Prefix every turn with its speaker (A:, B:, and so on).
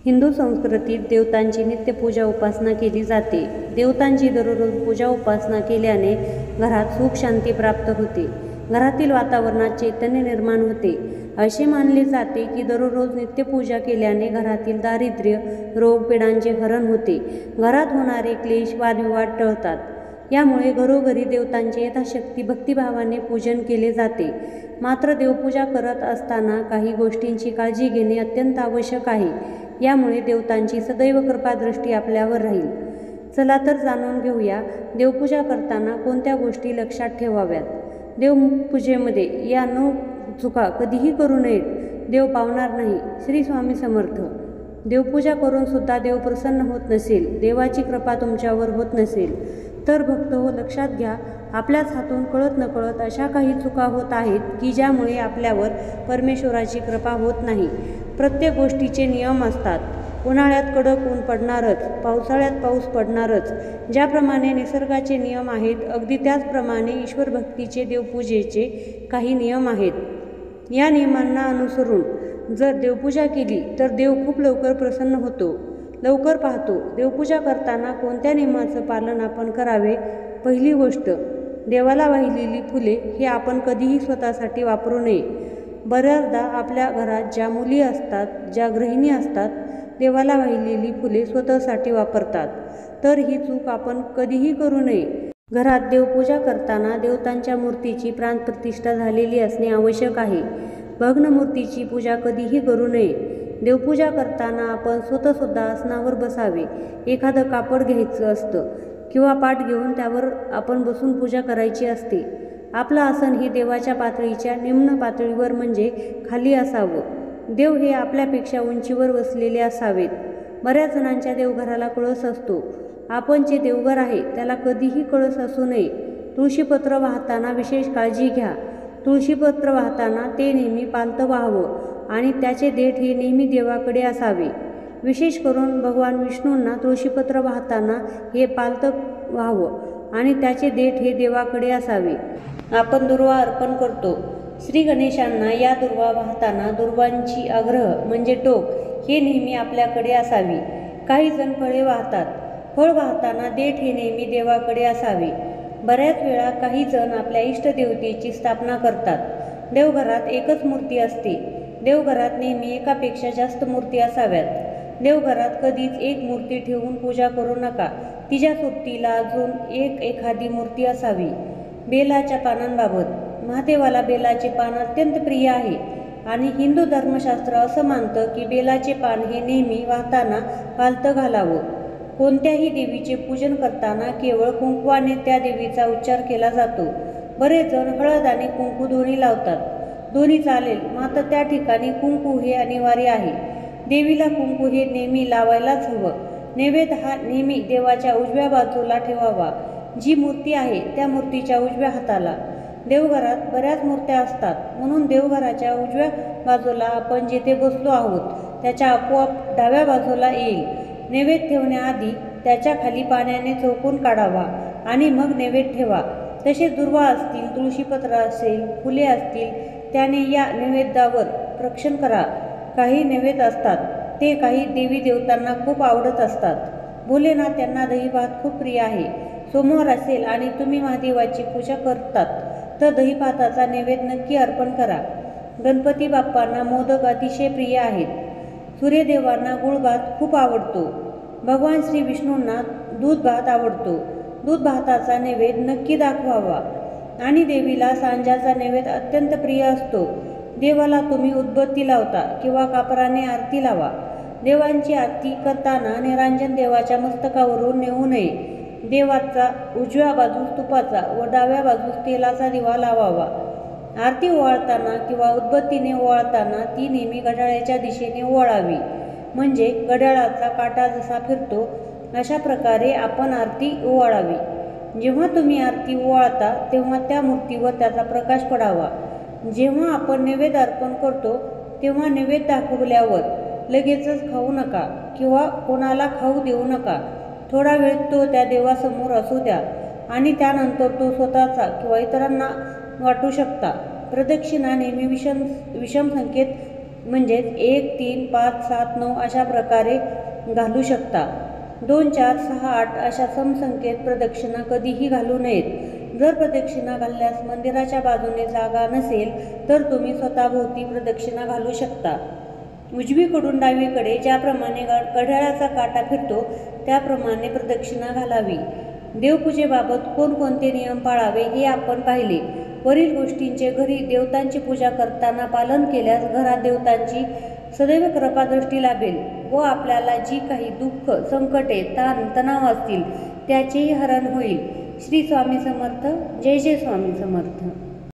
A: हिंदू संस्कृतीत देवतांची नित्यपूजा उपासना केली जाते. देवतांची दररोज पूजा उपासना केल्याने घरात सुख शांती प्राप्त होते. घरातील वातावरणात चैतन्य निर्माण होते. असे मानले जाते की दररोज नित्यपूजा केल्याने घरातील दारिद्र्य, रोग, पीडांचे हरण होते. घरात होणारे क्लेश, वादविवाद टळतात. यामुळे घरोघरी देवतांचे यथाशक्ती भक्तिभावाने पूजन केले जाते. मात्र देवपूजा करत असताना काही गोष्टींची काळजी घेणे अत्यंत आवश्यक आहे. यामुळे देवतांची सदैव कृपादृष्टी आपल्यावर राहील. चला तर जाणून घेऊया देवपूजा करताना कोणत्या गोष्टी लक्षात ठेवाव्यात. देवपूजेमध्ये या 9 चुका कधीही करू नयेत. देव पावणार नाही. श्री स्वामी समर्थ. देवपूजा करून सुद्धा देव प्रसन्न होत नसेल, देवाची कृपा तुमच्यावर होत नसेल तर भक्त हो, लक्षात घ्या, आपल्याच हातून कळत नकळत अशा काही चुका होत आहेत की ज्यामुळे आपल्यावर परमेश्वराची कृपा होत नाही. प्रत्येक गोष्टीचे नियम असतात. उन्हाळ्यात कडक ऊन पडणारच, पावसाळ्यात पाऊस पडणारच. ज्याप्रमाणे निसर्गाचे नियम आहेत, अगदी त्याचप्रमाणे ईश्वर भक्तीचे, देवपूजेचे काही नियम आहेत. या नियमांना अनुसरून जर देवपूजा केली तर देव खूप लवकर प्रसन्न होतो, लवकर पाहतो. देवपूजा करताना कोणत्या नियमाचं पालन आपण करावे? पहिली गोष्ट, देवाला वाहिलेली फुले हे आपण कधीही स्वतःसाठी वापरू नये. बऱ्याचदा आपल्या घरात ज्या मुली असतात, ज्या गृहिणी असतात, देवाला वाहिलेली फुले स्वतःसाठी वापरतात. तर ही चूक आपण कधीही करू नये. घरात देवपूजा करताना देवतांच्या मूर्तीची प्राणप्रतिष्ठा झालेली असणे आवश्यक आहे. भग्न मूर्तीची पूजा कधीही करू नये. देवपूजा करताना आपण स्वतःसुद्धा आसनावर बसावे. एखादं कापड घ्यायचं असतं किंवा पाट घेऊन त्यावर आपण बसून पूजा करायची असते. आपलं आसन हे देवाच्या पातळीच्या निम्न पातळीवर म्हणजे खाली असावं. देव हे आपल्यापेक्षा उंचीवर वसलेले असावेत. बऱ्याच जणांच्या देवघराला कळस असतो. आपण जे देवघर आहे त्याला कधीही कळस असू नये. तुळशीपत्र वाहताना विशेष काळजी घ्या. तुळशीपत्र वाहताना ते नेहमी पालतं व्हावं आणि त्याचे देठ हे नेहमी देवाकडे असावे. विशेष करून भगवान विष्णूंना तुळशीपत्र वाहताना हे पालतं व्हावं आणि त्याचे देठ हे देवाकडे असावे. आपण दुर्वा अर्पण करतो. श्री गणेशांना या दुर्वा वाहताना दुर्वांची आग्रह म्हणजे टोक हे नेहमी आपल्याकडे असावी. काही जण फळे वाहतात. फळ वाहताना देठ हे नेहमी देवाकडे असावे. बऱ्याच वेळा काही जण आपल्या इष्टदेवतेची स्थापना करतात. देवघरात एकच मूर्ती असते. देवघरात नेहमी एकापेक्षा जास्त मूर्ती असाव्यात. देवघरात कधीच एक मूर्ती ठेवून पूजा करू नका. तिच्या सोबतीला अजून एखादी मूर्ती असावी. बेलाच्या पानांबाबत, महादेवाला बेलाचे पान अत्यंत प्रिय आहे आणि हिंदू धर्मशास्त्र असं मानतं की बेलाचे पान हे नेहमी वाहताना पालतं घालावं. कोणत्याही देवीचे पूजन करताना केवळ कुंकवाने त्या देवीचा उच्चार केला जातो. बरेच जण हळद आणि कुंकू दोन्ही लावतात. दोन्ही चालेल, मात्र त्या ठिकाणी कुंकू हे अनिवार्य आहे. देवीला कुंकू हे नेहमी लावायलाच हवं. नैवेद्य हा नेहमी देवाच्या उजव्या बाजूला ठेवावा. जी मूर्ती आहे त्या मूर्तीच्या उजव्या हाताला. देवघरात बऱ्याच मूर्त्या असतात, म्हणून देवघराच्या उजव्या बाजूला आपण जेथे बसलो आहोत त्याच्या आपोआप डाव्या बाजूला येईल. नैवेद्य ठेवण्याआधी त्याच्या खाली पाण्याने चौकोन काढावा आणि मग नैवेद्य ठेवा. तसेच दुर्वा असतील, तुळशीपत्र असेल, फुले असतील, त्याने या नैवेद्यावर प्रोक्षण करा. काही नैवेद्य असतात ते काही देवी देवतांना खूप आवडत असतात. भोलेनाथ यांना दहीभात खूप प्रिय आहे. सोमवार असेल आणि तुम्ही महादेवाची पूजा करतात तर दहीभाताचा नैवेद्य नक्की अर्पण करा. गणपती बाप्पांना मोदक अतिशय प्रिय आहेत. सूर्यदेवांना गुळ भात खूप आवडतो. भगवान श्री विष्णूंना दूध भात आवडतो. दूध भाताचा नैवेद्य नक्की दाखवावा आणि देवीला सांजाचा नैवेद्य अत्यंत प्रिय असतो. देवाला तुम्ही उदबत्ती लावता किंवा कापराने आरती लावा. देवांची आरती करताना निरांजन देवाच्या मस्तकावरून नेऊ नये. देवाचा उजव्या बाजूस तुपाचा व डाव्या बाजूस तेलाचा दिवा लावावा. आरती ओवाळताना किंवा उदबत्तीने ओवाळताना ती नेहमी घड्याळाच्या दिशेने ओवाळावी. म्हणजे घड्याळाचा काटा जसा फिरतो अशा प्रकारे आपण आरती ओवाळावी. जेव्हा तुम्ही आरती ओवाळता तेव्हा त्या मूर्तीवर त्याचा प्रकाश पडावा. जेव्हा आपण नैवेद्य अर्पण करतो तेव्हा नैवेद्य दाखवल्यावर लगेचच खाऊ नका किंवा कोणाला खाऊ देऊ नका. थोडा वेळ तो त्या देवासमोर असू द्या आणि त्यानंतर तो स्वतःचा किंवा इतरांना वाटू शकता. प्रदक्षिणा नेहमी विषम संकेत म्हणजेच 1, 3, 5, 7, 9 अशा प्रकारे घालू शकता. 2, 4, 6, 8 अशा समसंख्येत प्रदक्षिणा कधीही घालू नयेत. जर प्रदक्षिणा घालण्यास मंदिराच्या बाजूने जागा नसेल तर तुम्ही स्वतःभोवती प्रदक्षिणा घालू शकता. उजवीकडून डावीकडे ज्याप्रमाणे घड्याळाचा काटा फिरतो त्याप्रमाणे प्रदक्षिणा घालावी. देवपूजेबाबत कोणकोणते नियम पाळावे हे आपण पाहिले. वरील गोष्टींचे घरी देवतांची पूजा करताना पालन केल्यास घरात देवतांची सदैव कृपादृष्टी लाभेल व आपल्याला जी काही दुःख, संकटे, ताण तणाव असतील त्याचेही हरण होईल. श्री स्वामी समर्थ. जय जय स्वामी समर्थ.